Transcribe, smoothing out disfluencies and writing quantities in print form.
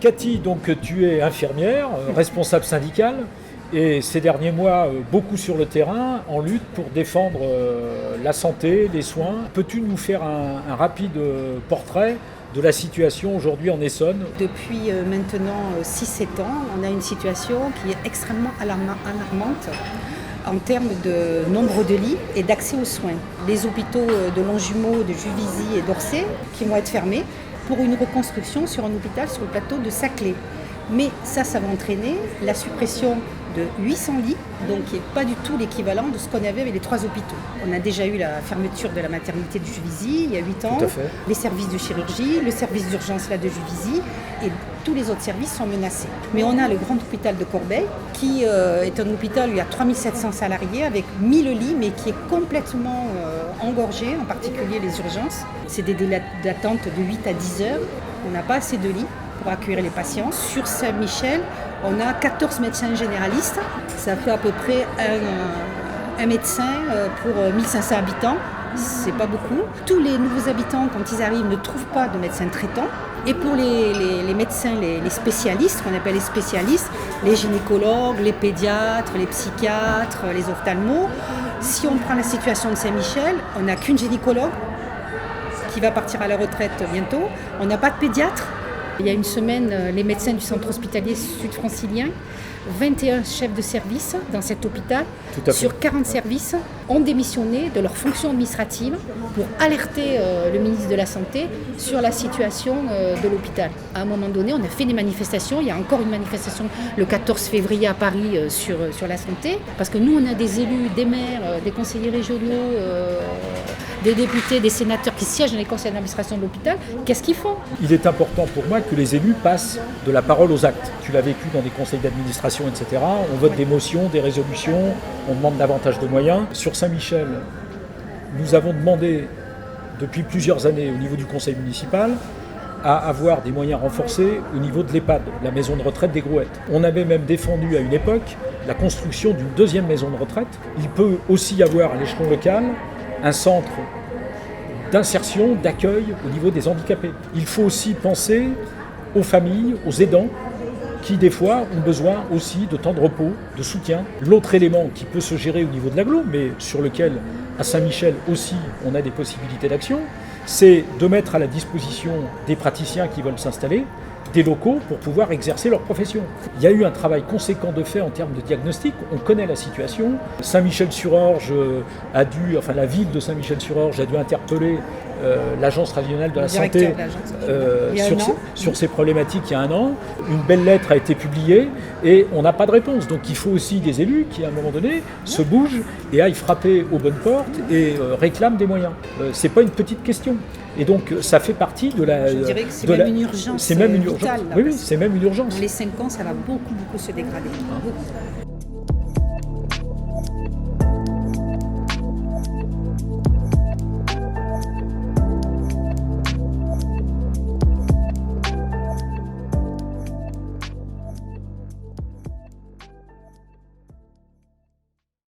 Cathy, donc tu es infirmière, responsable syndicale, et ces derniers mois, beaucoup sur le terrain, en lutte pour défendre la santé, les soins. Peux-tu nous faire un rapide portrait de la situation aujourd'hui en Essonne? Depuis maintenant 6-7 ans, on a une situation qui est extrêmement alarmante en termes de nombre de lits et d'accès aux soins. Les hôpitaux de Longjumeau, de Juvisy et d'Orsay qui vont être fermés pour une reconstruction sur un hôpital sur le plateau de Saclay. Mais ça va entraîner la suppression de 800 lits, donc qui n'est pas du tout l'équivalent de ce qu'on avait avec les 3 hôpitaux. On a déjà eu la fermeture de la maternité de Juvisy il y a 8 ans, les services de chirurgie, le service d'urgence là de Juvisy, et tous les autres services sont menacés. Mais on a le grand hôpital de Corbeil, qui est un hôpital où il y a 3700 salariés avec 1000 lits, mais qui est complètement engorgé, en particulier les urgences. C'est des délais d'attente de 8 à 10 heures. On n'a pas assez de lits pour accueillir les patients. Sur Saint-Michel, on a 14 médecins généralistes. Ça fait à peu près un médecin pour 1500 habitants. C'est pas beaucoup. Tous les nouveaux habitants, quand ils arrivent, ne trouvent pas de médecin traitant. Et pour les médecins, les spécialistes, qu'on appelle les spécialistes, les gynécologues, les pédiatres, les psychiatres, les ophtalmos, si on prend la situation de Saint-Michel, on n'a qu'une gynécologue qui va partir à la retraite bientôt. On n'a pas de pédiatre. Il y a une semaine, les médecins du centre hospitalier sud-francilien, 21 chefs de service dans cet hôpital, sur 40 services, ont démissionné de leurs fonctions administratives pour alerter le ministre de la Santé sur la situation de l'hôpital. À un moment donné, on a fait des manifestations. Il y a encore une manifestation le 14 février à Paris sur la santé, parce que nous, on a des élus, des maires, des conseillers régionaux, des députés, des sénateurs qui siègent dans les conseils d'administration de l'hôpital. Qu'est-ce qu'ils font? Il est important pour moi que les élus passent de la parole aux actes. Tu l'as vécu dans des conseils d'administration, etc. On vote des motions, des résolutions, on demande davantage de moyens. Sur Saint-Michel, nous avons demandé depuis plusieurs années au niveau du conseil municipal à avoir des moyens renforcés au niveau de l'EHPAD, la maison de retraite des Grouettes. On avait même défendu à une époque la construction d'une 2e maison de retraite. Il peut aussi y avoir à l'échelon local un centre d'insertion, d'accueil au niveau des handicapés. Il faut aussi penser aux familles, aux aidants, qui des fois ont besoin aussi de temps de repos, de soutien. L'autre élément qui peut se gérer au niveau de l'agglo, mais sur lequel à Saint-Michel aussi on a des possibilités d'action, c'est de mettre à la disposition des praticiens qui veulent s'installer des locaux pour pouvoir exercer leur profession. Il y a eu un travail conséquent de fait en termes de diagnostic, on connaît la situation. Saint-Michel-sur-Orge la ville de Saint-Michel-sur-Orge a dû interpeller l'agence régionale de la santé sur ces problématiques il y a 1 an. Une belle lettre a été publiée et on n'a pas de réponse. Donc il faut aussi des élus qui à un moment donné se bougent et aillent frapper aux bonnes portes et réclament des moyens. C'est pas une petite question. Et donc ça fait partie de la... Je dirais que c'est même une urgence. C'est même une urgence. Vitale, oui, c'est même une urgence. Dans les 5 ans, ça va beaucoup se dégrader. Beaucoup.